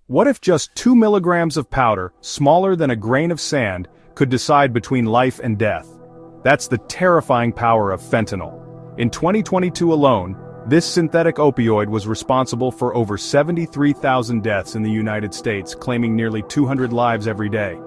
What if just 2 milligrams of powder, smaller than a grain of sand, could decide between life and death? That's the terrifying power of fentanyl. In 2022 alone, this synthetic opioid was responsible for over 73,000 deaths in the United States, claiming nearly 200 lives every day.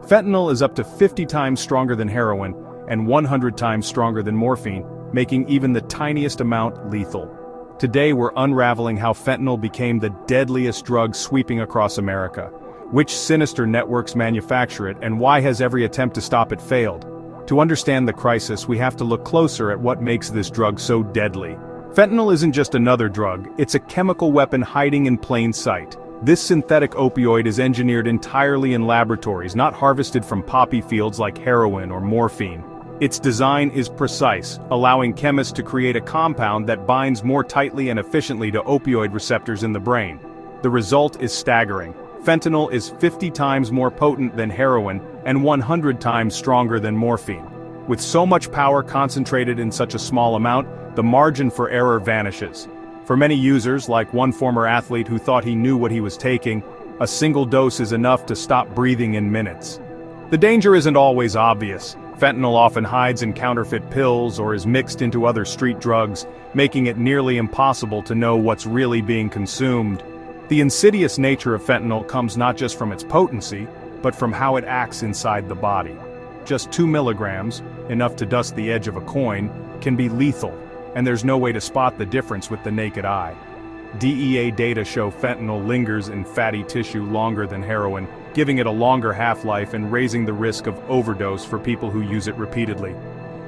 Fentanyl is up to 50 times stronger than heroin and 100 times stronger than morphine, making even the tiniest amount lethal. Today we're unraveling how fentanyl became the deadliest drug sweeping across America, which sinister networks manufacture it, and why has every attempt to stop it failed. To understand the crisis, we have to look closer at what makes this drug so deadly. Fentanyl isn't just another drug, it's a chemical weapon hiding in plain sight. This synthetic opioid is engineered entirely in laboratories, not harvested from poppy fields like heroin or morphine. Its design is precise, allowing chemists to create a compound that binds more tightly and efficiently to opioid receptors in the brain. The result is staggering. Fentanyl is 50 times more potent than heroin and 100 times stronger than morphine. With so much power concentrated in such a small amount, the margin for error vanishes. For many users, like one former athlete who thought he knew what he was taking, a single dose is enough to stop breathing in minutes. The danger isn't always obvious. Fentanyl often hides in counterfeit pills or is mixed into other street drugs, making it nearly impossible to know what's really being consumed. The insidious nature of fentanyl comes not just from its potency, but from how it acts inside the body. Just 2 milligrams, enough to dust the edge of a coin, can be lethal, and there's no way to spot the difference with the naked eye. DEA data show fentanyl lingers in fatty tissue longer than heroin, giving it a longer half-life and raising the risk of overdose for people who use it repeatedly.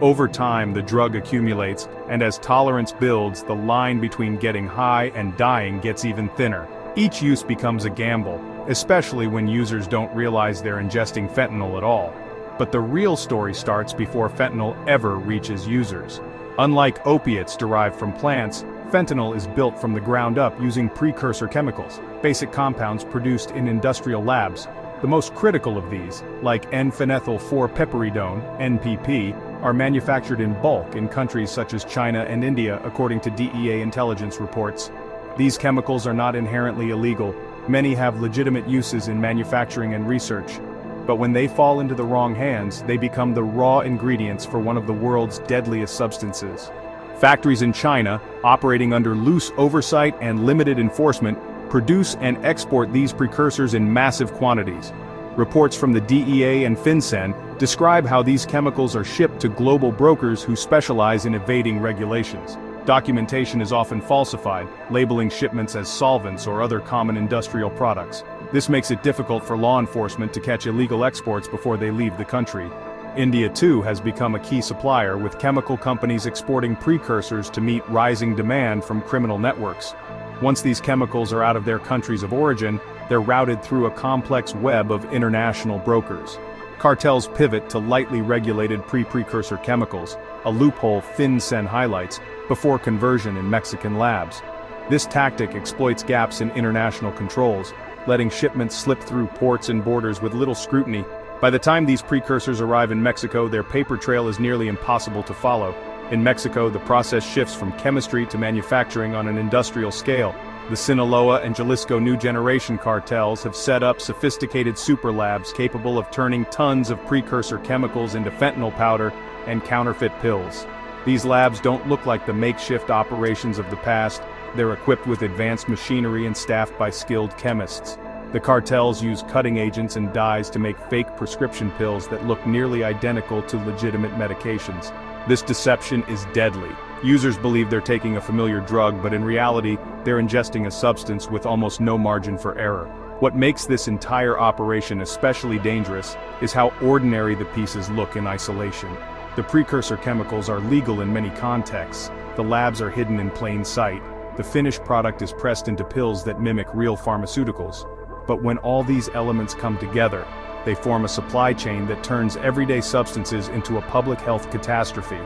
Over time, the drug accumulates, and as tolerance builds, the line between getting high and dying gets even thinner. Each use becomes a gamble, especially when users don't realize they're ingesting fentanyl at all. But the real story starts before fentanyl ever reaches users. Unlike opiates derived from plants, fentanyl is built from the ground up using precursor chemicals, basic compounds produced in industrial labs. The most critical of these, like N-phenethyl-4-piperidone, NPP, are manufactured in bulk in countries such as China and India, according to DEA intelligence reports. These chemicals are not inherently illegal. Many have legitimate uses in manufacturing and research. But when they fall into the wrong hands, they become the raw ingredients for one of the world's deadliest substances. Factories in China, operating under loose oversight and limited enforcement, produce and export these precursors in massive quantities. Reports from the DEA and FinCEN describe how these chemicals are shipped to global brokers who specialize in evading regulations. Documentation is often falsified, labeling shipments as solvents or other common industrial products. This makes it difficult for law enforcement to catch illegal exports before they leave the country. India too has become a key supplier, with chemical companies exporting precursors to meet rising demand from criminal networks. Once these chemicals are out of their countries of origin, they're routed through a complex web of international brokers. Cartels pivot to lightly regulated precursor chemicals, a loophole FinCEN highlights, before conversion in Mexican labs. This tactic exploits gaps in international controls, letting shipments slip through ports and borders with little scrutiny. By the time these precursors arrive in Mexico, their paper trail is nearly impossible to follow. In Mexico, the process shifts from chemistry to manufacturing on an industrial scale. The Sinaloa and Jalisco new generation cartels have set up sophisticated superlabs capable of turning tons of precursor chemicals into fentanyl powder and counterfeit pills. These labs don't look like the makeshift operations of the past. They're equipped with advanced machinery and staffed by skilled chemists. The cartels use cutting agents and dyes to make fake prescription pills that look nearly identical to legitimate medications. This deception is deadly. Users believe they're taking a familiar drug, but in reality, they're ingesting a substance with almost no margin for error. What makes this entire operation especially dangerous is how ordinary the pieces look in isolation. The precursor chemicals are legal in many contexts. The labs are hidden in plain sight. The finished product is pressed into pills that mimic real pharmaceuticals. But when all these elements come together, they form a supply chain that turns everyday substances into a public health catastrophe.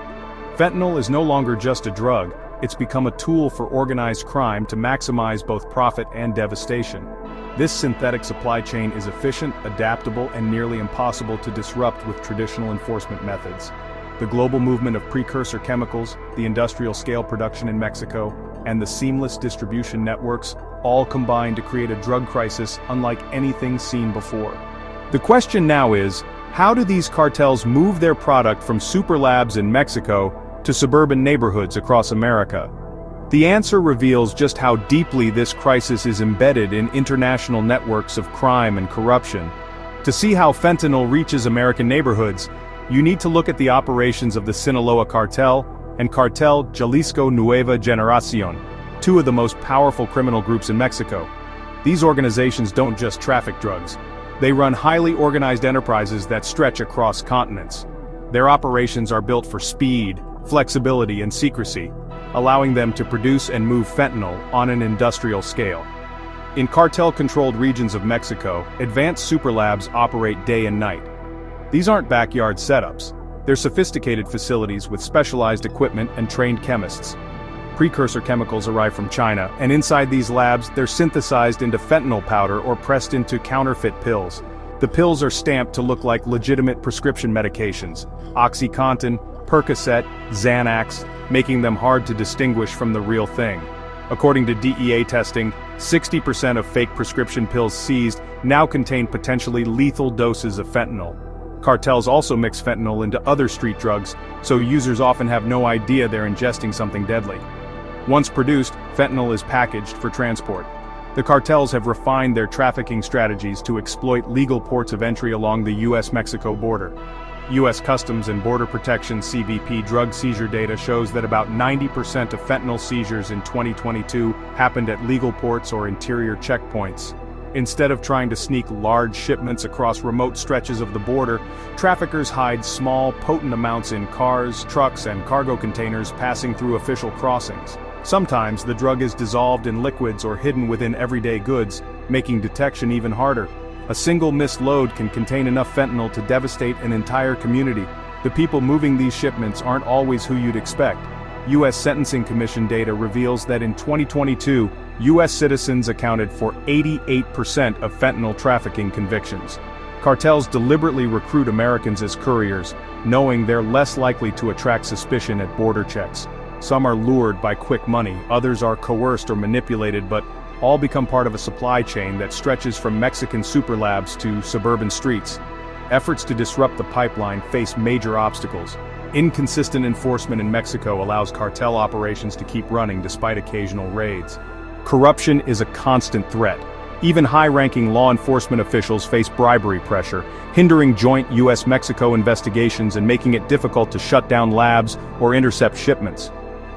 Fentanyl is no longer just a drug, it's become a tool for organized crime to maximize both profit and devastation. This synthetic supply chain is efficient, adaptable, and nearly impossible to disrupt with traditional enforcement methods. The global movement of precursor chemicals, the industrial-scale production in Mexico, and the seamless distribution networks all combine to create a drug crisis unlike anything seen before. The question now is, how do these cartels move their product from superlabs in Mexico to suburban neighborhoods across America? The answer reveals just how deeply this crisis is embedded in international networks of crime and corruption. To see how fentanyl reaches American neighborhoods, you need to look at the operations of the Sinaloa Cartel and Cartel Jalisco Nueva Generación, two of the most powerful criminal groups in Mexico. These organizations don't just traffic drugs. They run highly organized enterprises that stretch across continents. Their operations are built for speed, flexibility, and secrecy, allowing them to produce and move fentanyl on an industrial scale. In cartel-controlled regions of Mexico, advanced superlabs operate day and night. These aren't backyard setups. They're sophisticated facilities with specialized equipment and trained chemists. Precursor chemicals arrive from China, and inside these labs, they're synthesized into fentanyl powder or pressed into counterfeit pills. The pills are stamped to look like legitimate prescription medications: OxyContin, Percocet, Xanax, making them hard to distinguish from the real thing. According to DEA testing, 60% of fake prescription pills seized now contain potentially lethal doses of fentanyl. Cartels also mix fentanyl into other street drugs, so users often have no idea they're ingesting something deadly. Once produced, fentanyl is packaged for transport. The cartels have refined their trafficking strategies to exploit legal ports of entry along the U.S.-Mexico border. U.S. Customs and Border Protection (CBP) drug seizure data shows that about 90% of fentanyl seizures in 2022 happened at legal ports or interior checkpoints. Instead of trying to sneak large shipments across remote stretches of the border, traffickers hide small, potent amounts in cars, trucks, and cargo containers passing through official crossings. Sometimes the drug is dissolved in liquids or hidden within everyday goods, making detection even harder. A single missed load can contain enough fentanyl to devastate an entire community. The people moving these shipments aren't always who you'd expect. U.S. Sentencing Commission data reveals that in 2022, U.S. citizens accounted for 88% of fentanyl trafficking convictions. Cartels deliberately recruit Americans as couriers, knowing they're less likely to attract suspicion at border checks. Some are lured by quick money, others are coerced or manipulated, but all become part of a supply chain that stretches from Mexican superlabs to suburban streets. Efforts to disrupt the pipeline face major obstacles. Inconsistent enforcement in Mexico allows cartel operations to keep running despite occasional raids. Corruption is a constant threat. Even high-ranking law enforcement officials face bribery pressure, hindering joint U.S.-Mexico investigations and making it difficult to shut down labs or intercept shipments.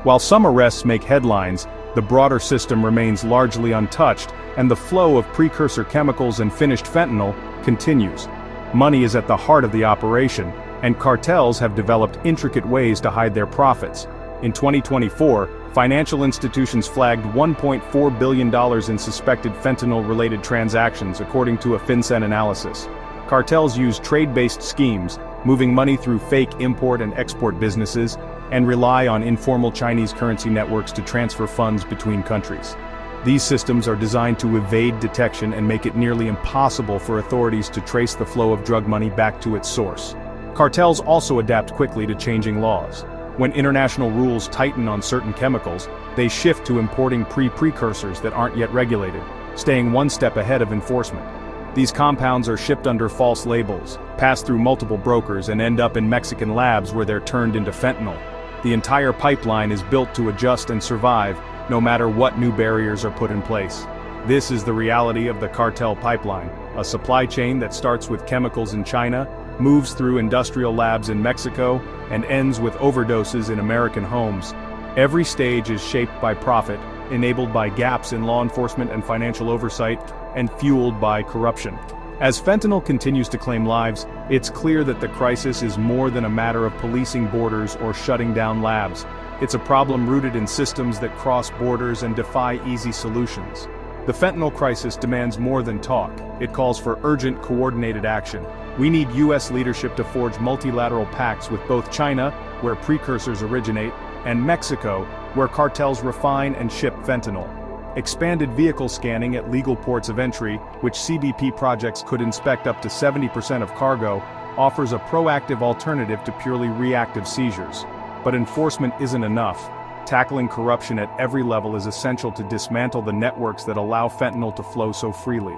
While some arrests make headlines, the broader system remains largely untouched, and the flow of precursor chemicals and finished fentanyl continues. Money is at the heart of the operation, and cartels have developed intricate ways to hide their profits. In 2024, financial institutions flagged $1.4 billion in suspected fentanyl-related transactions, according to a FinCEN analysis. Cartels use trade-based schemes, moving money through fake import and export businesses, and rely on informal Chinese currency networks to transfer funds between countries. These systems are designed to evade detection and make it nearly impossible for authorities to trace the flow of drug money back to its source. Cartels also adapt quickly to changing laws. When international rules tighten on certain chemicals, they shift to importing precursors that aren't yet regulated, staying one step ahead of enforcement. These compounds are shipped under false labels, pass through multiple brokers, and end up in Mexican labs where they're turned into fentanyl. The entire pipeline is built to adjust and survive, no matter what new barriers are put in place. This is the reality of the cartel pipeline, a supply chain that starts with chemicals in China, moves through industrial labs in Mexico, and ends with overdoses in American homes. Every stage is shaped by profit, enabled by gaps in law enforcement and financial oversight, and fueled by corruption. As fentanyl continues to claim lives, it's clear that the crisis is more than a matter of policing borders or shutting down labs. It's a problem rooted in systems that cross borders and defy easy solutions. The fentanyl crisis demands more than talk. It calls for urgent, coordinated action. We need U.S. leadership to forge multilateral pacts with both China, where precursors originate, and Mexico, where cartels refine and ship fentanyl. Expanded vehicle scanning at legal ports of entry, which CBP projects could inspect up to 70% of cargo, offers a proactive alternative to purely reactive seizures. But enforcement isn't enough. tackling corruption at every level is essential to dismantle the networks that allow fentanyl to flow so freely.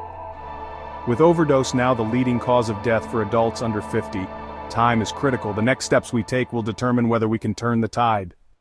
With overdose now the leading cause of death for adults under 50, time is critical. The next steps we take will determine whether we can turn the tide.